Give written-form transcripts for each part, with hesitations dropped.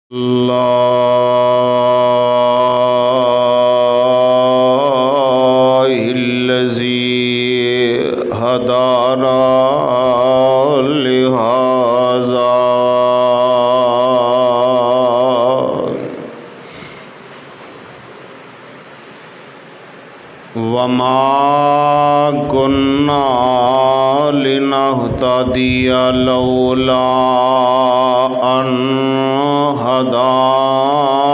الله الذي هدانا لهذا وما كنا لنهتدي لولا أن هدانا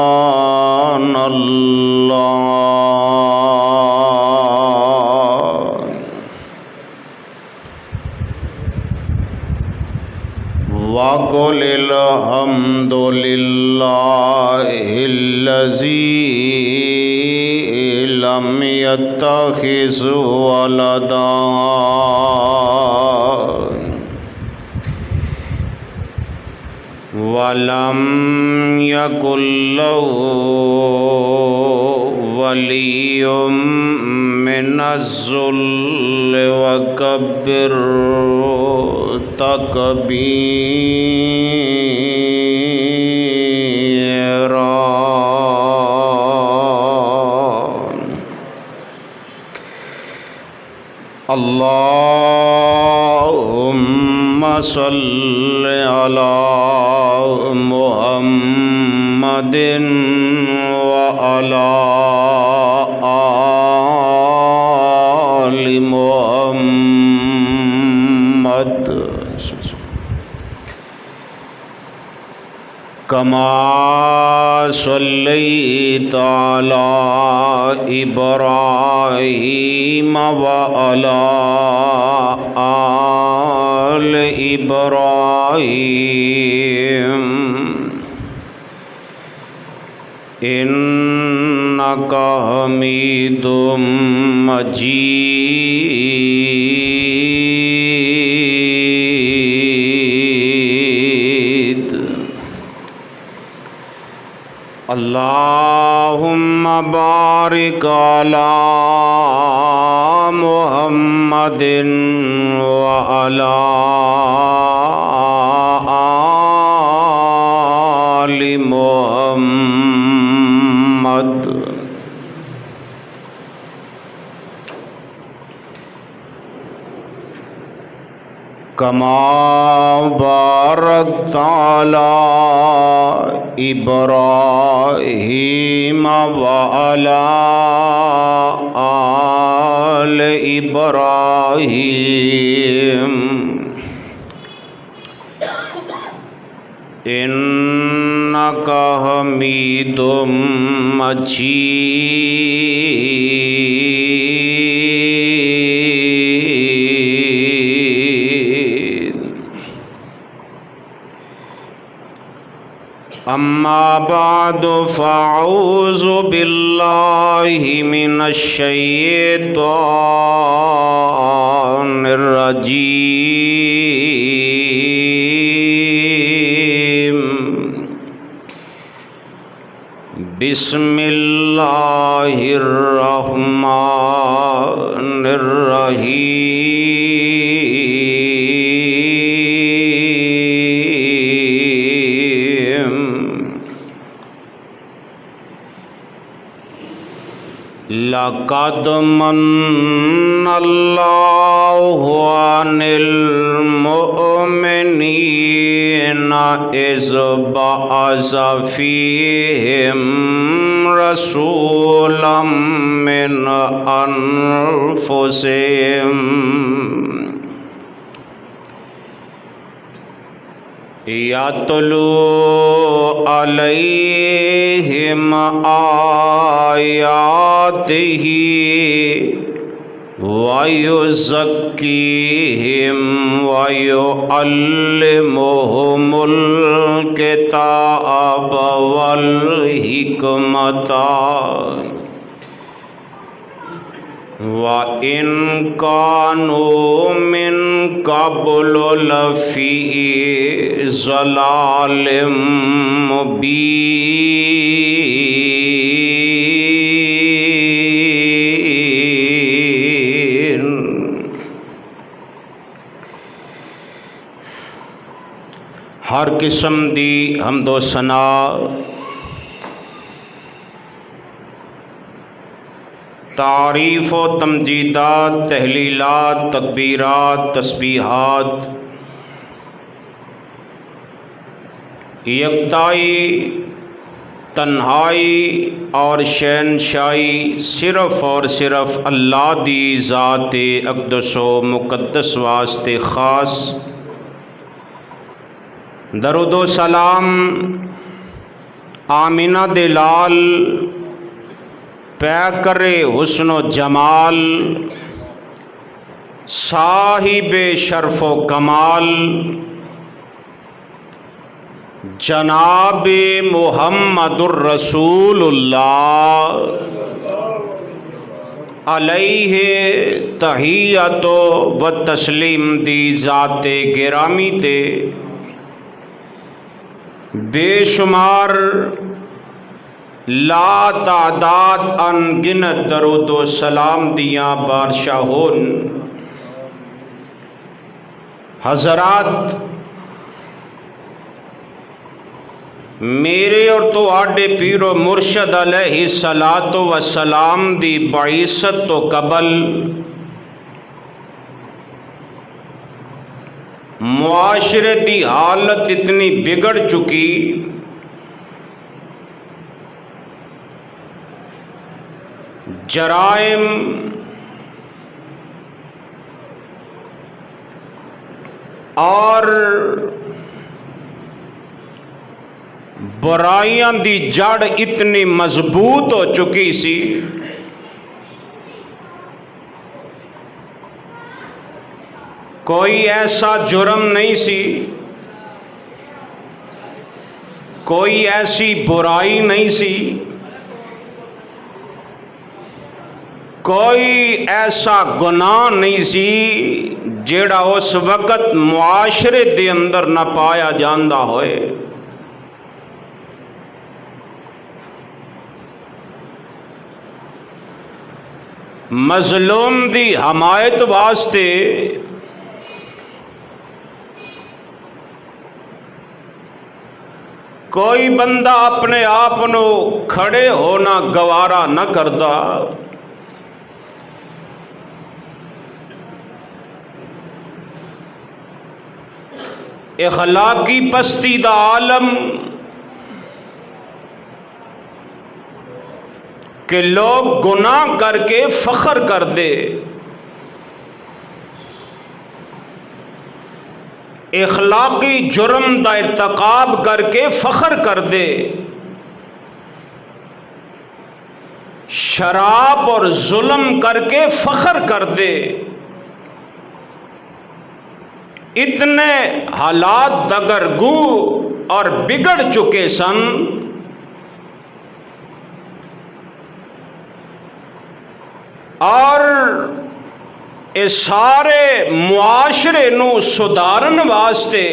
الله وقل الحمد لله الذي لم يتخذ ولدا ولم يكن له ولي من الذل وكبره تكبيرا. اللهم صل على محمد وعلى آل محمد كما صليت على إبراهيم وعلى آل إبراهيم إنك حميد مجيد. اللهم بارك على محمد وعلى آل محمد كما باركت على إبراهيم وعلى آل إبراهيم إنك حميد مجيد. أما بعد فأعوذ بالله من الشيطان الرجيم. بسم الله الرحمن الرحيم. لقد من الله عن المؤمنين إذ بعث فيهم رسولا من أنفسهم يتلو عليهم آياته ويزكيهم ويعلمهم الكتاب والحكمة وَإِن كَانُوا مِن قَبْلُ لَفِي ضَلَالٍ مُبِينٍ. ہر قسم دی حمد و ثنا تعریف و تمجیدات تحلیلات تکبیرات تسبیحات یکتائی تنہائی اور شہنشاہی صرف اور صرف اللہ دی ذات اقدس و مقدس واسطے خاص درود و سلام آمینہ دے لال پیکر حسن و جمال صاحب شرف و کمال جناب محمد الرسول اللہ علیہ تحیت و تسلیم دی ذات گرامی تے بے شمار لا تعداد ان گنت درود و سلام دیاں بارشاہون حضرات میرے اور تو آڈے پیر و مرشد علیہ الصلاۃ والسلام دی بعثت تو قبل معاشرے دی حالت اتنی بگڑ چکی جرائم اور برائیاں دی جڑ اتنی مضبوط ہو چکی سی کوئی ایسا جرم نہیں سی کوئی ایسی برائی نہیں سی کوئی ایسا گناہ نہیں سی جیڑا اس وقت معاشرے دے اندر نہ پایا جاندہ ہوئے مظلوم دی حمایت واسطے کوئی بندہ اپنے آپ نو کھڑے ہونا گوارا نہ کردا اخلاقی پستی دا عالم کہ لوگ گناہ کر کے فخر کر دے اخلاقی جرم دا ارتکاب کر کے فخر کر دے شراب اور ظلم کر کے فخر کر دے اتنے حالات دگرگو اور بگڑ چکے سن اور اس سارے معاشرے نو سدھارن واسطے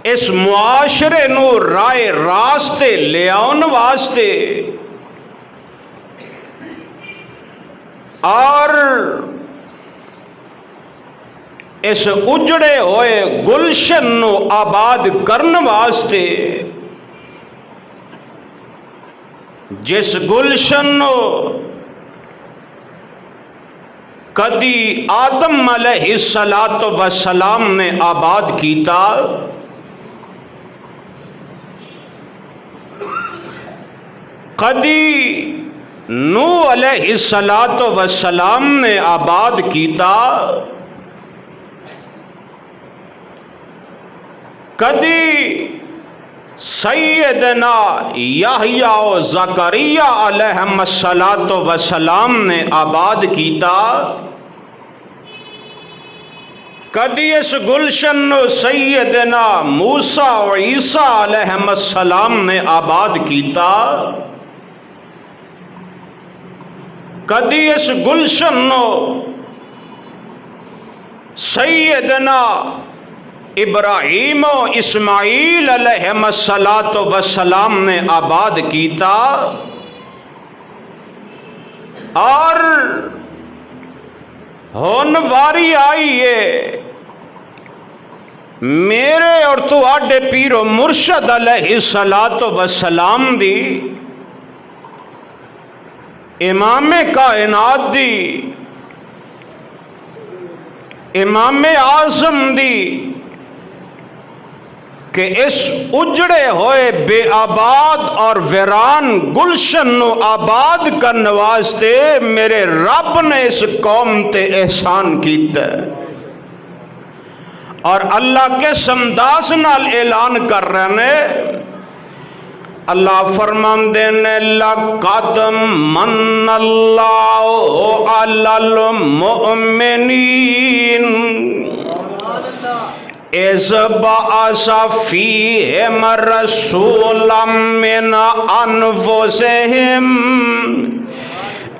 اس معاشرے نو رائے راستے لے آن واسطے اور اس اجڑے ہوئے گلشن نو آباد کرن واسطے جس گلشن نو کدی آدم علیہ السلام نے آباد کیتا کدی نوح علیہ السلام نے آباد کیتا کدی سیدنا یحییٰ و زکریا علیہم السلام نے آباد کیتا کدی اس گلشن نو سیدنا موسیٰ و عیسیٰ علیہم السلام نے آباد کیتا کدی اس گلشن نو سیدنا ابراہیم و اسماعیل علیہم السلام نے آباد کیتا اور ہن واری آئی ہے میرے اور تواڈے پیر و مرشد علیہ الصلوۃ والسلام دی امام کائنات دی امام اعظم دی کہ اس اجڑے ہوئے بے آباد اور ویران گلشن نو آباد کرنے واسطے میرے رب نے اس قوم تے احسان کیتا ہے، اور اللہ کے سمداس نال اعلان کر رہے ہیں۔ اللہ فرماندے نے لقد من اللہ علی المؤمنین اذ بعث فیہم رسولا من انفسہم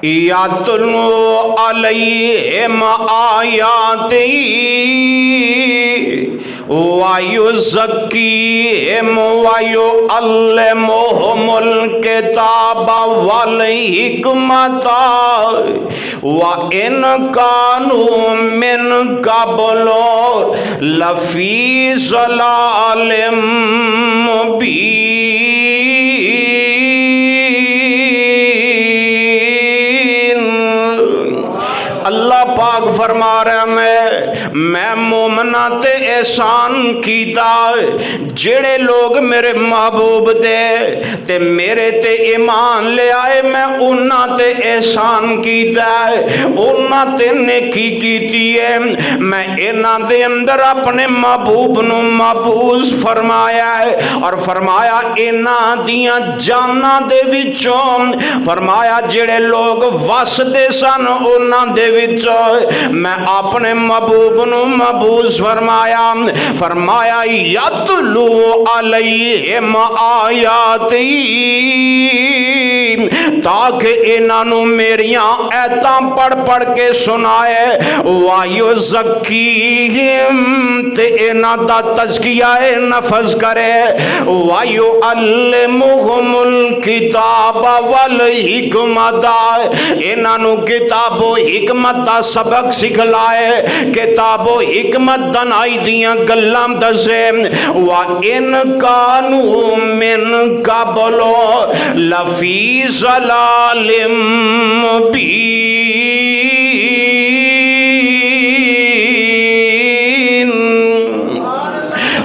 یتلو علیہم آیاتہ وَيُزَكِّيهِمْ وَيُعَلِّمُهُمُ الْكِتَابَ وَالْحِكْمَةَ وَإِنْ كَانُوا مِنْ قَبْلُ لَفِي ضَلَالٍ مُبِينٍ۔ اللہ پاک فرما رہے میں مومنہ تے احسان کیتا جڑے لوگ میرے محبوب تے میرے تے ایمان لے آئے، میں انہاں تے احسان کیتا ہے، انہاں تے نیکی کیتی ہے، میں انہاں دے اندر اپنے محبوب نو محبوس فرمایا ہے، اور فرمایا انہاں دیاں جاناں دے وچوں، فرمایا جڑے لوگ وسدے سن انہاں دے وچوں میں اپنے محبوب نو محبوس فرمایا، فرمایا یتلو علیہم آیاتی تاکہ انہوں میریاں ایتاں پڑھ پڑھ کے سنائے، وَيُزَكِّيهِمْ تے انہاں دا تزکیہ نفس کرے، وَيُعَلِّمُهُمُ الْكِتَابَ وَالْحِكْمَةَ انہوں کتاب و حکمت دا سبق سکھلائے، کتاب و حکمت دنائی دیاں گلاں دسے، وَإِنْ كَانُوا مِنْ قَبْلُ لَفِي ضَلَالٍ مُبِينٍ۔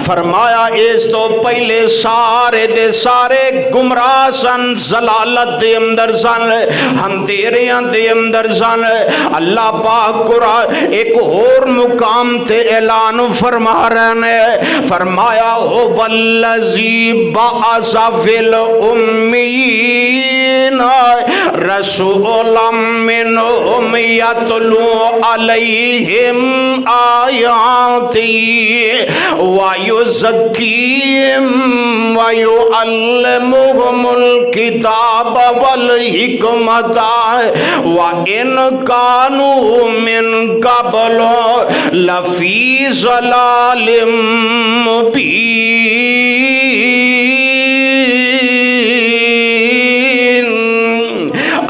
فرمایا اس تو پہلے سارے دے سارے گمراہ سن، ضلالت دے اندر سن، اندھیریاں دے اندر سن۔ اللہ پاک قرآن ایک اور مقام تے اعلان فرما رہے ہیں، فرمایا هُوَ الَّذِي بَعَثَ فِي الْأُمِّيِّينَ رَسُولًا مِّنْهُمْ يَتْلُو عَلَيْهِمْ آيَاتِهِ وَيُزَكِّيهِمْ وَيُعَلِّمُهُمُ الْكِتَابَ وَالْحِكْمَةَ وَإِنْ كَانُوا مِنْ قَبْلُ لَفِي ضَلَالٍ مُبِينٍ۔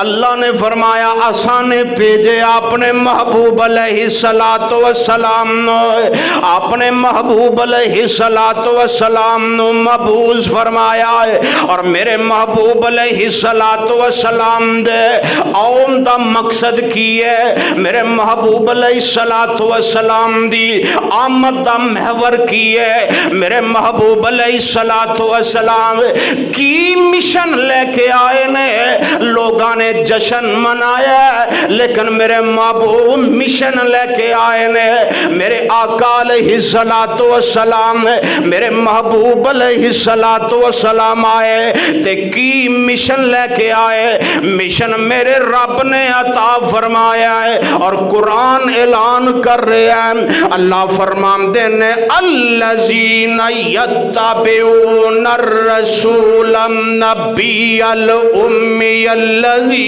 اللہ نے فرمایا آسانے بھیجے اپنے محبوب علیہ الصلوۃ والسلام نو، اپنے محبوب علیہ الصلوۃ والسلام نو مبعوث فرمایا ہے، اور میرے محبوب علیہ الصلوۃ والسلام دے آن دا مقصد کی ہے، میرے محبوب علیہ الصلوۃ والسلام دی آمد دا محور کی ہے، میرے محبوب علیہ الصلوۃ والسلام کی مشن لے کے آئے نے، لوگاں نے جشن منایا لیکن میرے محبوب مشن لے کے آئے نے، میرے آقا علیہ الصلوۃ والسلام میرے محبوب علیہ الصلوۃ والسلام آئے تے کی مشن لے کے آئے، مشن میرے رب نے عطا فرمایا ہے، اور قرآن اعلان کر رہے ہیں، اللہ فرماندے نے الذین یتبعون الرسول النبی الامی الذی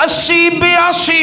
80-82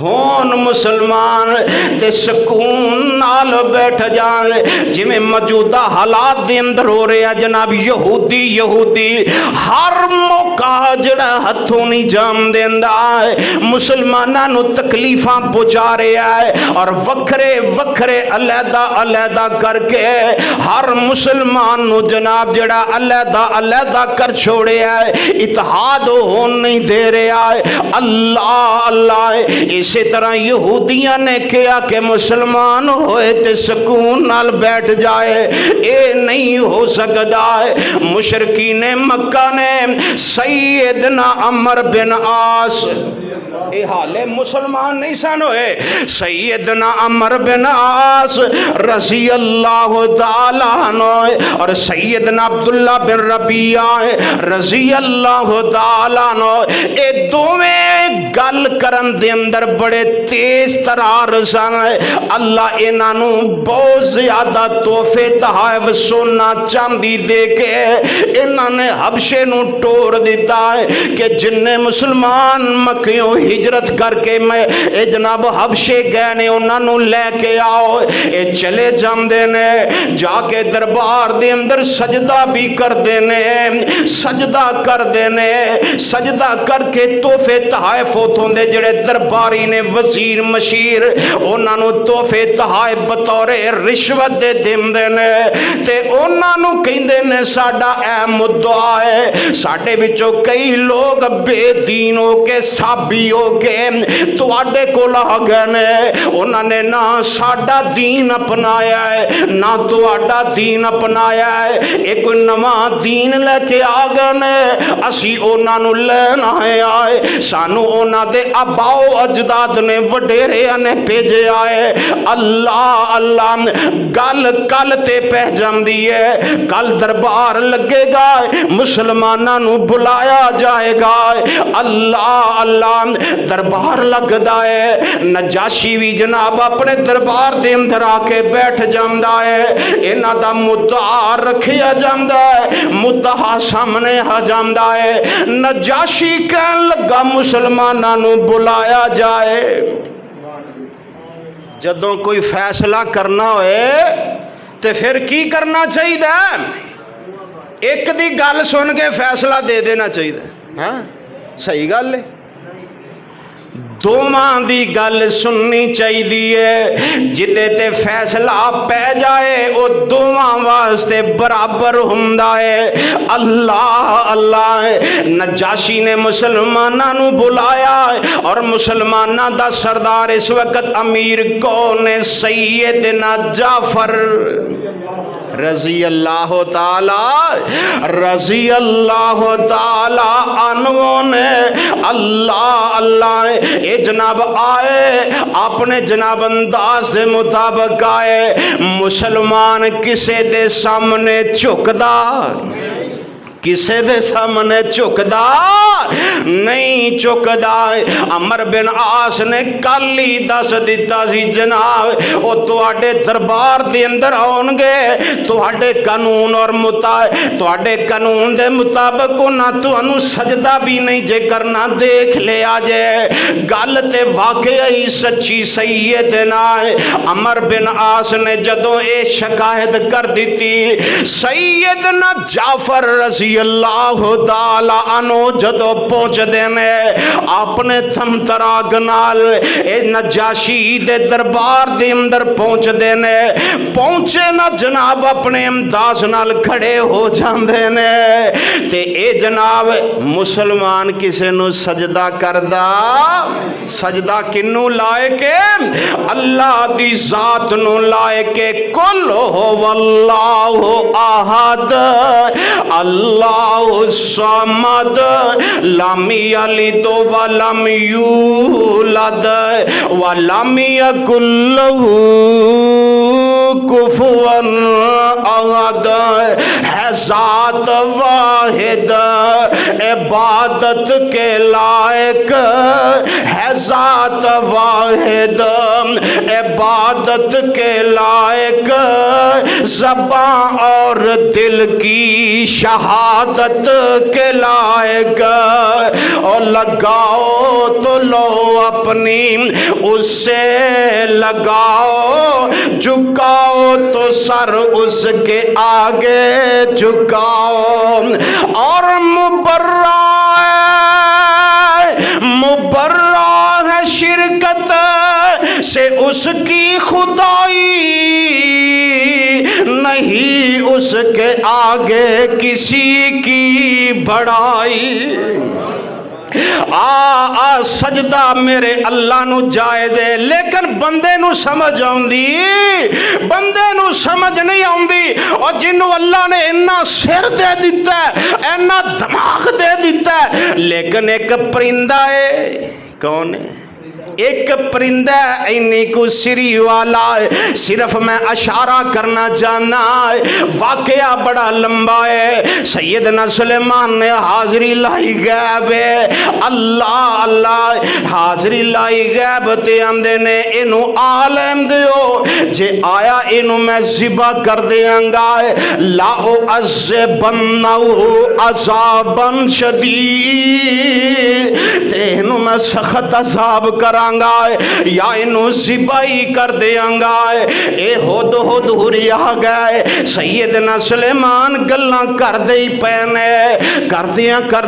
ہون مسلمان تے سکون نال بیٹھ جان جویں موجودہ حالات دے اندر ہو رہے ہیں جناب یہودی ہر موقع جڑا ہتھوں نہیں جام دیندا ہے مسلماناں نو تکلیفاں پہنچا رہا ہے اور وکھرے علیحدہ کر کے ہر مسلمان نو جناب جڑا علیحدہ کر چھوڑیا ہے اتحاد ہون نہیں دے رہا ہے اللہ اسی طرح یہودیاں نے کہا کہ مسلمان ہوئے تے سکون نال بیٹھ جائے اے نہیں ہو سکتا ہے مشرکین مکہ نے سیدنا عمر بن عاص اے حالے مسلمان نہیں سن ہوئے سیدنا عمر بن عاص رضی اللہ تعالیٰ عنہ اور سیدنا عبداللہ بن ربیعہ رضی اللہ تعالیٰ عنہ اے دوویں گل کرن دے اندر بڑے تیز ترار سن اللہ انہاں بہت زیادہ تحفے تحائف سونا چاندی دے کے انہاں نے حبشے نو ٹور دیتا ہے کہ جن مسلمان مکیوں ہجرت کر کے میں اے جناب حبشے گئے نے انہاں نو لے کے آؤ اے چلے جاندے نے جا کے دربار دے اندر سجدہ بھی کر دینے سجدہ کر کے تحفے تحائف ہوتوں دے جڑے درباری نے وزیر مشیر انہاں نو تحفے تحائف بطور رشوت دے دیندے نے تے انہاں نو کہندے نے ساڈا اے مدعا ہے ساڈے وچوں کئی لوگ بے دین ہو کے سابی ہو کے تواڈے کول آ گئے نے انہاں نے نہ ساڈا دین اپنایا ہے نہ تواڈا دین اپنایا ہے ایک نواں دین لے کے آ گئے نے اسی انہاں نو لینا آئے سانو انہاں دے آباؤ اجداد نے وڈیرے نے بھیجے آئے اللہ گل کل تے پہ جاندی ہے کل دربار لگے گا مسلماناں نو بلایا جائے گا اللہ دربار لگدا ہے نجاشی بھی جناب اپنے دربار دے اندر آ کے بیٹھ جاندا ہے انہاں دا مدعا رکھیا جاندا ہے مدعا سامنے آ جاندا ہے نجاشی کہن لگا مسلماناں نو بلایا جائے جدوں کوئی فیصلہ کرنا ہوئے تے پھر کی کرنا چاہیے ایک دی گل سن کے فیصلہ دے دینا چاہیے ہاں صحیح گل ہے دوواں دی گل سننی چاہیے جدے تے فیصلہ پہ جائے او دوواں واسطے برابر ہوندا ہے اللہ نجاشی نے مسلماناں نو بلایا اور مسلماناں دا سردار اس وقت امیر کون ہے سیدنا جعفر رضی اللہ تعالی عنہ نے اللہ اے جناب آئے اپنے جناب انداز دے مطابق آئے مسلمان کسے دے سامنے جھکدا کسے دے سامنے جھکدا نہیں جھکدا عمر بن عاص نے کل ہی دس دیتا سی جناب او تواڈے دربار دے اندر آن گے تواڈے قانون اور تواڈے قانون دے مطابق انہاں تانوں سجدہ بھی نہیں جے کرنا دیکھ لیا جے گل تے واقعی سچی سیدنا عمر بن عاص نے جدوں اے شکایت کر دیتی سیدنا جعفر رضی اللہ تعالی عنہ جدو پہنچ دینے اپنے تھم تراغ نال اے نجاشی دے دربار دے اندر پہنچ دینے پہنچے نا جناب اپنے امداز نال کھڑے ہو جان دینے تے اے جناب مسلمان کسے نو سجدہ کردہ سجدہ کنو لائے کے اللہ دی ذات نو لائے کے کل ہو واللہ احد اللہ الصمد لم یلد ولم یولد ولم یکن لہ کفوا احد ہے ذات واحد عبادت کے لائق ہے ذات واحد عبادت کے لائق زبان اور دل کی شہادت کے لائق، اور لگاؤ تو لو اپنی اس سے لگاؤ، جھکاؤ تو سر اس کے آگے جھکاؤ، اور مبرہ ہے شرکت سے اس کی خدائی، نہیں اس کے آگے کسی کی بڑائی۔ سجدہ میرے اللہ نو جائز ہے، لیکن بندے نو سمجھ آؤندی، بندے نو سمجھ نہیں آؤندی، اور جنوں اللہ نے اتنا سر دے دیتا ہے، اتنا دماغ دے دیتا ہے، لیکن ایک پرندہ ہے، کون ہے؟ ایک پرندہ اینی کو سری والا ہے، صرف میں اشارہ کرنا چاہنا ہے، واقعہ بڑا لمبا ہے۔ سیدنا سلیمان نے حاضری لائی غیب ہے، اللہ حاضری لائی غیب تے آندے نے اینو عالم دیو، جے آیا اینو میں ذبح کر دیاں گا، لا اعذبنہ عذابا شدید، تے اینو میں سخت عذاب کراں گا، یا انہوں ذبح کر دیاں گا۔ اے ہد ہری آ گئے، سیدنا سلیمان گلاں کر دے پینے، کر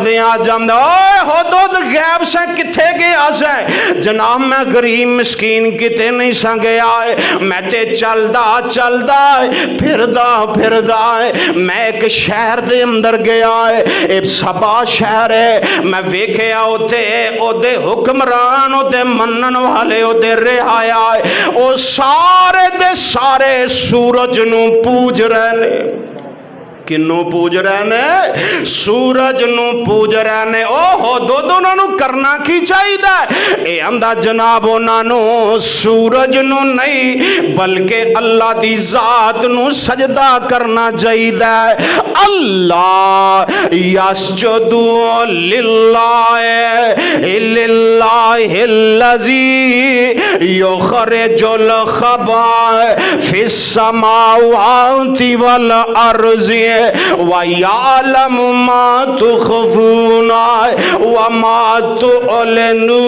دیاں جاندے، اوے ہد غیب سے کتھے گیا سے؟ جناب میں غریب مسکین کتے نہیں سا گیا ہے، میں تے چلدا پھردا میں ایک شہر دے اندر گیا ہے، ایک سبا شہر ہے، میں ویکھیا اوتے او دے حکمران او دے منن والے او دے رہایا ہے، او سارے دے سارے سورج نو پوج رہے نے۔ کنوں پوج رہے نے؟ سورج نو پوج رہے نے۔ او ہو دونوں نو کرنا کی چاہی دا ہے؟ اے اندہ جناب انہاں نو سورج نو نہیں بلکہ اللہ دی ذات نو سجدہ کرنا چاہی دا ہے۔ اللہ یسجدو للہ الذی یخرج الخبائ فی السماوات والارض وَيَعْلَمُ مَا تُخْفُونَ وَمَا تُعْلِنُونَ۔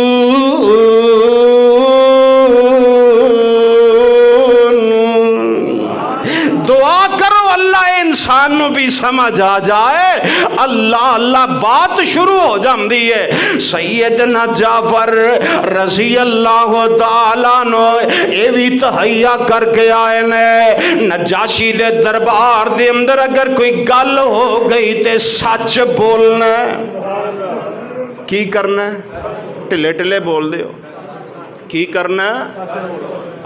دعا کرو اللہ انسان نو بھی سمجھ آ جائے، اللہ بات شروع ہو جاندی ہے۔ سیدنا جعفر رضی اللہ تعالیٰ نو اے بھی تہیا کر کے آئے نے، نجاشی دے دربار دے اندر اگر کوئی گل ہو گئی تے سچ بولنا کی کرنا ہے؟ ٹلے بول دے ہو کی کرنا ہے؟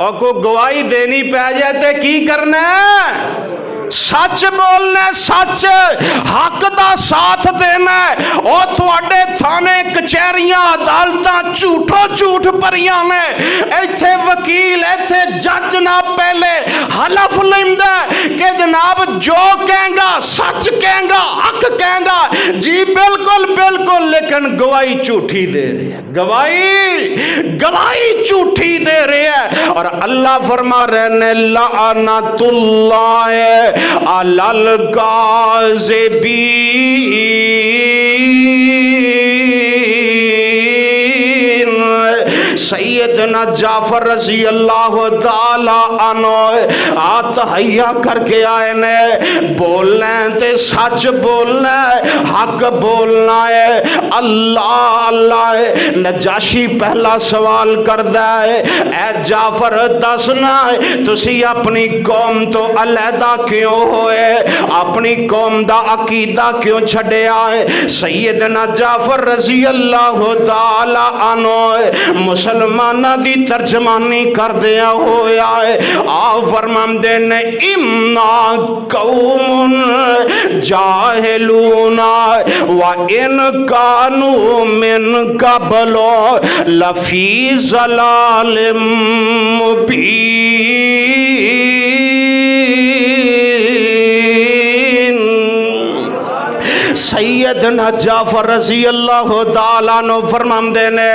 اور کو گواہی دینی پہ جائے تے کی کرنا ہے؟ سچ بولنا، سچ حق دا ساتھ دینا، اور تواڈے تھانے کچہریاں عدالتاں جھوٹ پریاں نے، ایتھے وکیل ایتھے جج نہ پہلے حلف لیندا کہ جناب جو کہیں گا سچ کہیں گا حق کہیں گا، جی بالکل، لیکن گواہی جھوٹی دے رہے ہیں، گواہی جھوٹی دے رہے ہیں۔ اور اللہ فرما رہے ہیں لعنت اللہ علی الکاذبین۔ سیدنا جعفر رضی اللہ تعالی عنہ تہیا کر کے آئے نے، بولنا ہے تے سچ بولنا ہے، حق بولنا ہے۔ اللہ ہے۔ نجاشی پہلا سوال کردہ ہے، اے جعفر دسنا ہے تسی اپنی قوم تو علیحدہ کیوں ہوئے، اپنی قوم دا عقیدہ کیوں چھڑے آئے؟ سیدنا جعفر رضی اللہ تعالی عنہ مسلمانہ دی ترجمانی کر دیا ہویا ہے، آپ فرماندے نے اِمَّا قَوْمٌ جَاهِلُونَ وَإِنْ كَانُوا مِنْ قَبْلُ لَفِي ضَلَالٍ مُبِينٍ۔ سید سیدنا جعفر رضی اللہ تعالیٰ عنہ فرماندے نے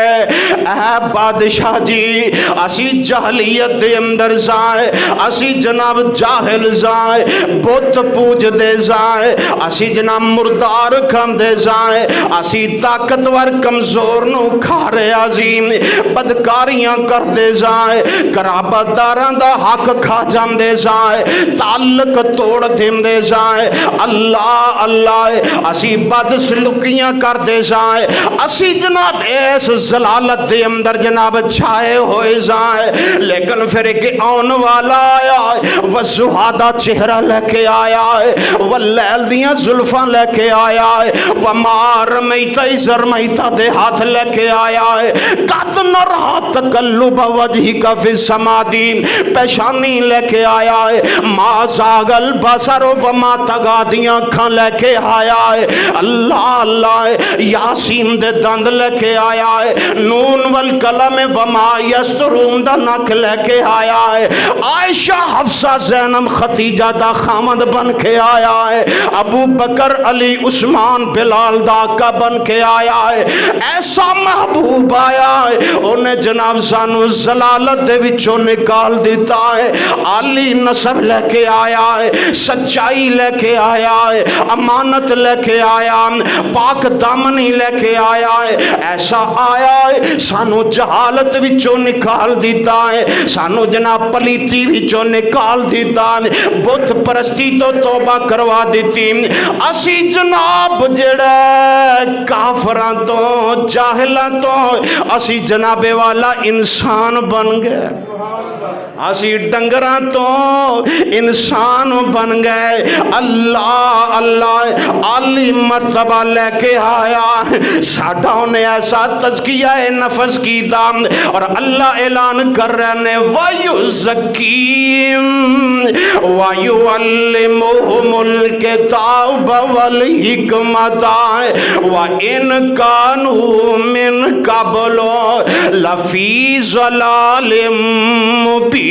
اے بادشاہ جی اسی جہلیت دے اندر جائیں اسی جناب جاہل جائیں بت پوج دے جائیں اسی جناب مردار کم دے جائیں اسی طاقتور کمزور نو کھارے عظیم بدکاریاں کر دے جائیں قرابت داران دا حق کھا جام دے جائیں تعلق توڑ دیم دے جائیں اللہ اللہ اسی بد سلوکیاں کر دے جائیں اسی جناب اس ضلالت دے اندر جناب چھائے ہوئے جائیں لیکن پھر ایک آن والا آیا ہے وزہادہ چہرہ لے کے آیا ہے واللیل دیاں زلفاں لے کے آیا ہے ومار میتہ زرمیتہ دے ہاتھ لے کے آیا ہے قد نرہا تقلب وجہی کا فی السمادین پیشانی لے کے آیا ہے ما زاغل بسر وما تغادیاں کھاں لے کے آیا ہے اللہ اللہ یاسین دے دند لے کے آیا ہے نون والقلم وما یسترون دا نک لے کے آیا ہے عائشہ حفصہ زینب خدیجہ دا خامد بن کے آیا ہے ابو بکر علی عثمان بلال دا کا بن کے آیا ہے ایسا محبوب آیا ہے انہیں جناب سانو زلالت دے وچوں نکال دیتا ہے عالی نسب لے کے آیا ہے سچائی لے کے آیا ہے امانت لے کے آیا پاک دامنی لے کے آیا ہے ایسا آیا ہے سانو جہالت وچوں نکال دیتا ہے سانو جناب پلیتی وچوں نکال دیتا ہے بت پرستی تو توبہ کروا دیتی اسی جناب جڑا کافران تو جاہلان تو اسی جناب والا انسان بن گئے اسی ڈنگران تو انسان بن گئے اللہ اللہ عالی مرتبہ لے کے آیا ساڑھا انہیں ایسا تزکیہ نفس کی دام اور اللہ اعلان کر رہے ہیں وَيُزَكِّيم وَيُعَلِّمُهُمُ الْكِتَابَ وَالْحِكْمَةَ وَإِنْ كَانُوا مِنْ قَبْلُ لَفِي ضَلَالٍ مُبِينٍ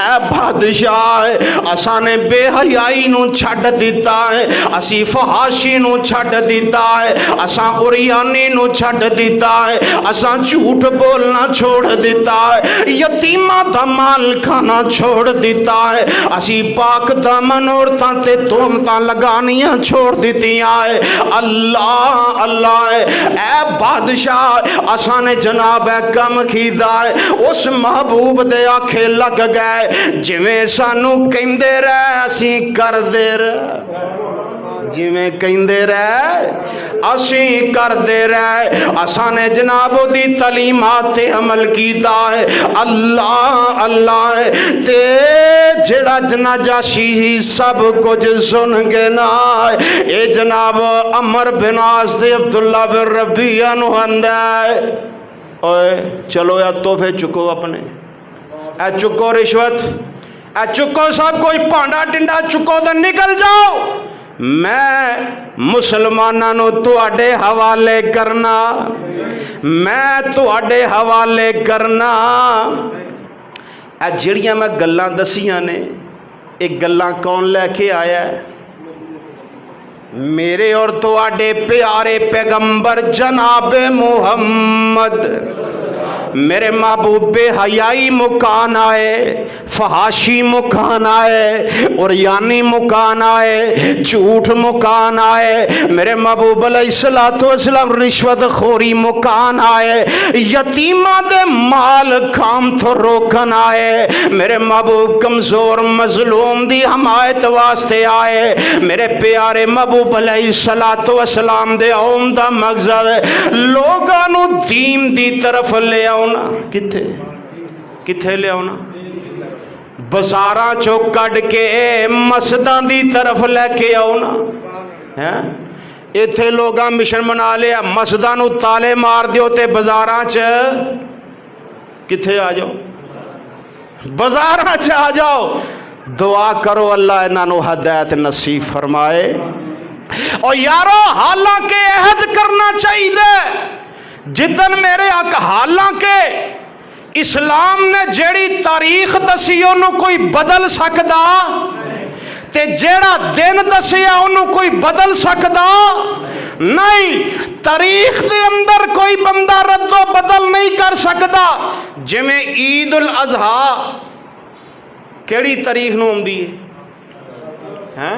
اے بادشاہ اسانے بے حیائی نو چھڑ دیتا ہے اسی فحاشی نو چھڑ دیتا ہے اساں اوریانی نو چھڑ دیتا ہے اساں جھوٹ بولنا چھوڑ دیتا ہے یتیمہ دا مال کھانا چھوڑ دیتا ہے اسی پاک دامن عورتاں تے تومتاں لگانیاں چھوڑ دیتیاں ہے اللہ اللہ اے بادشاہ اسانے جناب کم کیتا ہے اس محبوب دے آنکھیں لگ گئے جویں سانو کہندے رہے اسی کر دے رہے جویں کہندے رہے اسی کر دے رہے اسانے جناب دی تعلیمات عمل کیتا ہے اللہ اللہ تے جڑا نجاشی سب کچھ سن کے نا اے جناب عمر بن عاص دے عبداللہ بن ربیعہ نو اندے اوے چلو یا تحفے چکو اپنے اے چکو رشوت اے چکو سب کوئی پانڈا ڈنڈا چکو تو نکل جاؤ میں مسلمانوں تو اڈے حوالے کرنا میں تو اڈے حوالے کرنا اے جڑیاں میں گلاں دسیاں نے ایک گلاں کون لے کے آیا ہے میرے اور تو اڈے پیارے پیغمبر جناب محمد میرے محبوب بے حیائی مکان آئے فحاشی مکان آئے اوریانی مکان آئے جھوٹ مکان آئے میرے محبوب علیہ السلام رشوت خوری مکان آئے یتیمہ دے مال کام تو روکن آئے میرے محبوب کمزور مظلوم دی حمایت واسطے آئے میرے پیارے محبوب علیہ السلام دے عمدہ مقصد لوگانو دین دی طرف لے آؤ کتھے لے آنا بازاراں چو کڈ کے مسجداں دی طرف لے کے آنا ایتھے لوگاں مشن بنا لیا مسجداں نو تالے مار دیو تے بازاراں چ کتھے آ جاؤ بازاراں چ آ جاؤ دعا کرو اللہ انہاں نو ہدایت نصیب فرمائے اور یارو حالانکہ عہد کرنا چاہیے جتن میرے حالانکہ اسلام نے جیڑی تاریخ دسی انہوں کوئی بدل سکدا تے جیڑا دن دسیا انہوں کوئی بدل سکدا نہیں. تاریخ دے اندر کوئی بندہ رد و بدل نہیں کر سکدا. جی میں عید الاضحیٰ کیڑی تاریخ نو ہوندی ہے؟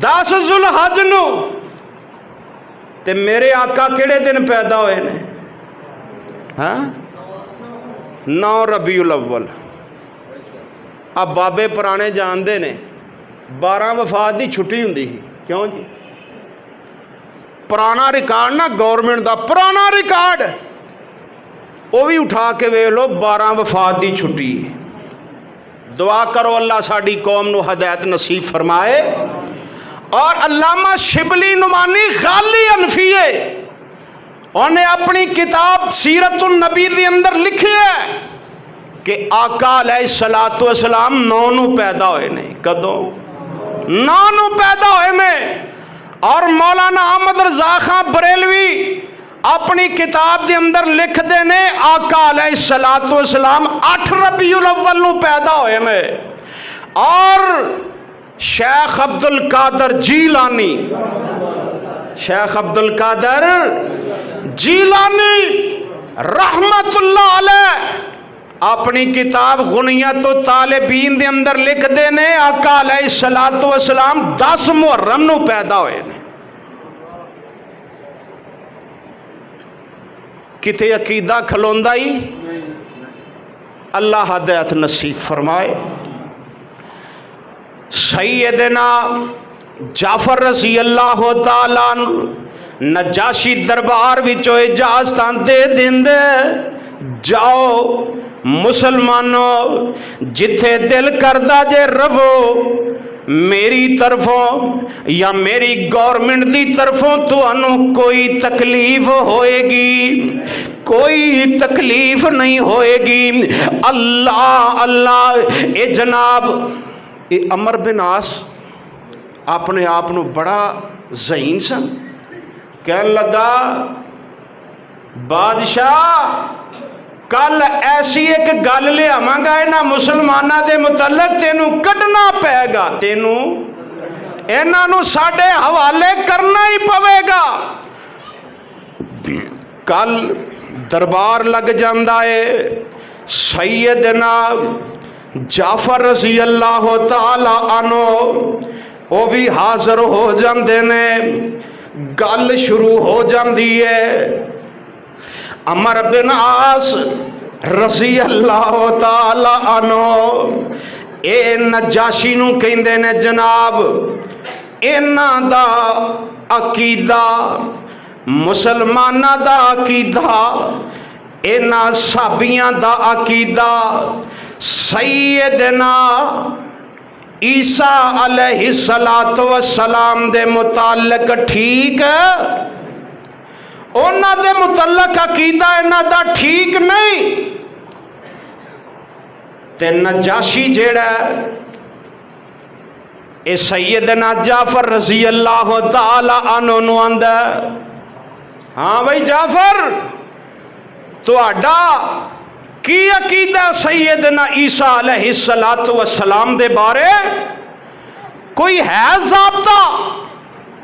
10 ذوالحج نو. تے میرے آقا کیڑے دن پیدا ہوئے نے؟ 9 ربیع الاول. اب بابے پرانے جاندے نے 12 وفات دی چھٹی ہوندی ہی. کیوں جی؟ پرانا ریکارڈ نا گورنمنٹ دا پرانا ریکارڈ وہ بھی اٹھا کے ویکھ لو 12 وفات دی چھٹی. دعا کرو اللہ ساڈی قوم نو ہدایت نصیب فرمائے. اور علامہ شبلی نعمانی غالی انفیے انہیں اپنی کتاب سیرت النبی دے اندر لکھی ہے کہ آقا علیہ الصلوۃ والسلام 9 نو پیدا ہوئے نے. کدوں؟ 9 نو پیدا ہوئے نے. اور مولانا احمد رضا خان بریلوی اپنی کتاب دے اندر لکھ دے نے آقا علیہ الصلوۃ والسلام 8 ربیع الاول نو پیدا ہوئے نے. اور شیخ عبد القادر جیلانی شیخ عبد القادر جیلانی رحمت اللہ علیہ اپنی کتاب غنیت الطالبین دے اندر لکھ دے نے آقا علیہ الصلوۃ والسلام 10 محرم نو پیدا ہوئے نے. کتے عقیدہ کھلوندا ہی اللہ ہدایت نصیب فرمائے. سیدنا جعفر رضی اللہ تعالیٰ نجاشی دربار وچوں اجازت دے دیندے جاؤ مسلمانوں جتھے دل کردہ جے رو میری طرفوں یا میری گورنمنٹ دی طرفوں تو انہوں کوئی تکلیف ہوئے گی کوئی تکلیف نہیں ہوئے گی. اللہ اللہ. اے جناب اے عمر بن عاص اپنے آپ نو بڑا ذہین سن. کہنے لگا بادشاہ کل ایسی ایک گل لیاواں گا انہاں مسلماناں دے متعلق تینوں کڈنا پے گا تینوں انہاں نو ساڈے حوالے کرنا ہی پوے گا. کل دربار لگ جاندا ہے. سیدنا جعفر رضی اللہ تعالی عنہ وہ بھی حاضر ہو جاندے نے. گل شروع ہو جاندی ہے. عمر بن عاص رضی اللہ تعالی عنہ اے نجاشی نو کہندے نے جناب انہاں دا عقیدہ مسلماناں دا عقیدہ انہاں صحابیاں دا عقیدہ سیدنا عیسیٰ علیہ الصلوۃ والسلام دے متعلق ٹھیک ہے. انہاں دے متعلق عقیدہ انہاں دا ٹھیک نہیں. تے نجاشی جیڑا اے سیدنا جعفر رضی اللہ تعالی عنہ نو آندا ہاں بھائی جعفر تہاڈا کی عقیدہ سیدنا عیسیٰ علیہ الصلوۃ والسلام دے بارے؟ کوئی ہے ضابطہ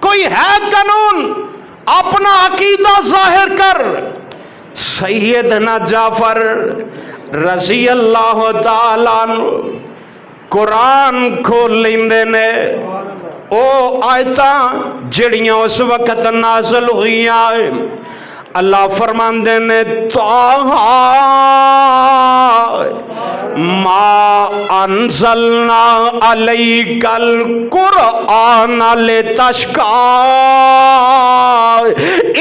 کوئی ہے قانون؟ اپنا عقیدہ ظاہر کر. سیدنا جعفر رضی اللہ تعالیٰ عنہ قرآن کھول لیندے نے. او آیتاں جڑیاں اس وقت نازل ہوئیاں اللہ فرماندے نے طٰہٰ ما انزلنا علیک القرآن لتشقیٰ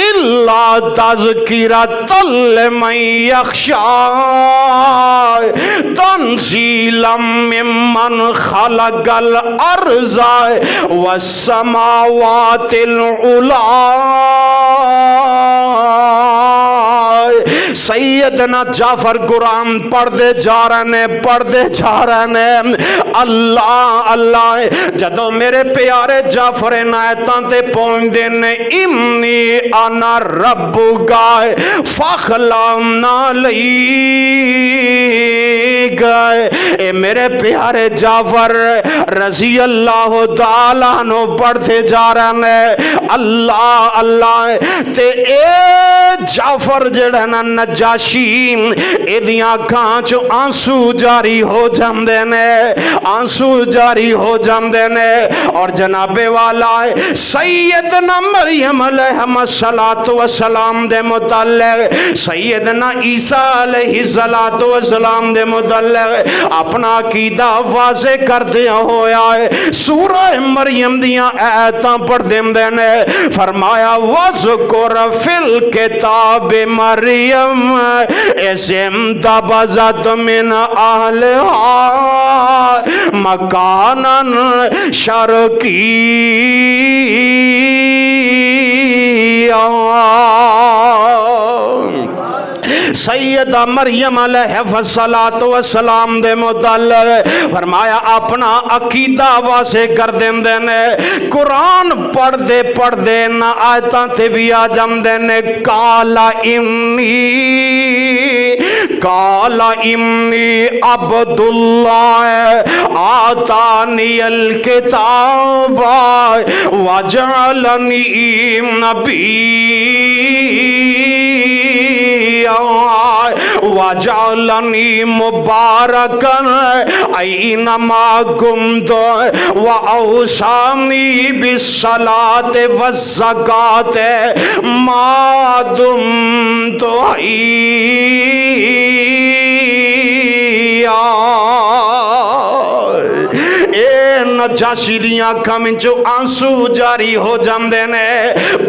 الا تذکرۃ لمن یخشیٰ تنزیلا ممن خلق الارض والسماوات العلی. سیدنا جعفر قرآن پڑھتے جا رہے ہیں اللہ اللہ جدو میرے پیارے جعفر عنایتاں تے پہنچدے نے انی انا ربکا فاخلعنا گئے اے میرے پیارے جعفر رضی اللہ تعالیٰ عنہ پڑھتے جا رہے ہیں اللہ اللہ تے اے جعفر جڑا نا نجاشی اے دیاں اکھاں چوں آنسو جاری ہو جاندے نے آنسو جاری ہو جاندے نے اور جناب والا سیدنا مریم علیہ السلام دے متعلق سیدنا عیسیٰ علیہ السلام دے متعلق اپنا عقیدہ واضح کر دیا ہویا ہے سورہ مریم دیاں آیتاں پڑھ دے نے فرمایا وَذْكُرْ فِي الْكِتَابِ مریم انتبذت من اہلہا مکانا شرقیا سیدہ مریم علیہ السلام دے متعلق فرمایا اپنا عقیدہ واضح کر دیندے نے قرآن پڑھ دے نہ آیتاں تے بھی آ جاندے نے کالا انی عبداللہ آتانی الکتاب وجعلنی نبی وجعلنی مبارکن اینما کمت واوصانی بالصلاۃ والزکاۃ ما دمت حیا نجاشی دیاں اکھاں وچوں آنسو جاری ہو جاندے نے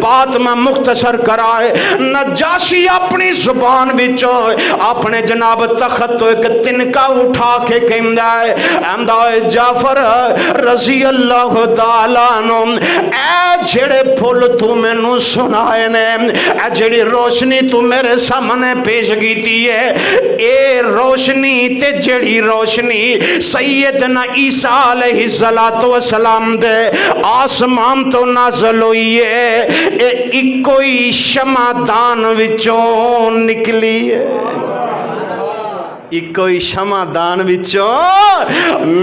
بات میں مختصر کرائے نجاشی اپنی زبان وچوں اپنے جناب تخت تو ایک تنکا اٹھا کے کہندا ہے آندا ہے جعفر رضی اللہ تعالیٰ عنہ اے جڑے پھل تو مینوں سنائے نے اے جڑی روشنی تو میرے سامنے پیش کیتی ہے اے روشنی تے جڑی روشنی سیدنا عیسیٰ علیہ السلام دے آسمان تو نازل ہوئی ہے اے اکوئی شمعدان وچوں نکلی ہے کوئی شمعدان وچوں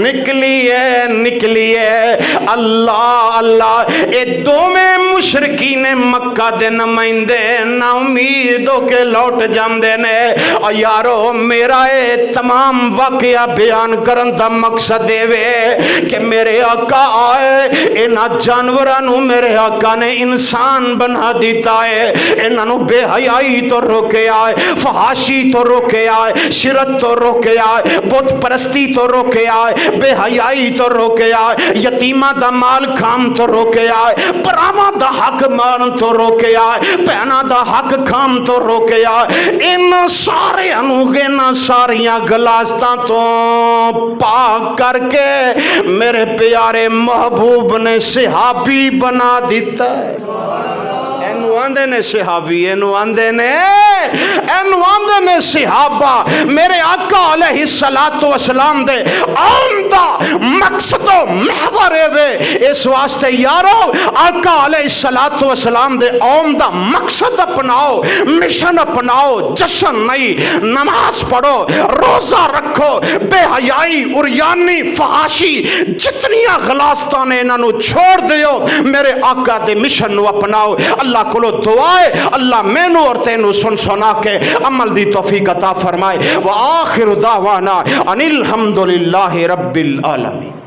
نکلی ہے اللہ اللہ اے دوویں مشرکین مکہ دے نمائندے نا امید ہو کے لوٹ جاندے نے اور یارو میرا اے تمام واقعہ بیان کرن دا مقصد ہے کہ میرے آقا آئے انہاں جانوراں نو میرے آقا نے انسان بنا دیتا ہے انہاں نو بے حیائی تو روکے آئے فحاشی تو روکے آئے شرک تو روکے آئے بت پرستی تو روکے آئے بے حیائی تو روکے آئے یتیمہ دا مال کھام تو روکے آئے پراما دا حق مان تو روکے آئے پہنا دا حق کھام تو روکے آئے ان سارے انوگے نہ ساریاں گلاستاں تو پاک کر کے میرے پیارے محبوب نے صحابی بنا دیتا ہے اینو آندے نے صحابی اینو آندے نے صحابہ میرے آقا علیہ السلام دے آمدہ مقصد و محور وے اس واسطے یارو آقا علیہ السلام دے آمدہ مقصد اپناؤ مشن اپناؤ جشن نہیں نماز پڑھو روزہ رکھو بے حیائی اریانی فحاشی جتنیاں غلاستان انہوں چھوڑ دیو میرے آقا دے مشن نو اپناؤ اللہ کو دعائے اللہ مینو اور تینو سن سنا کے عمل دی توفیق عطا فرمائے وآخر دعوانا ان الحمدللہ رب العالمین.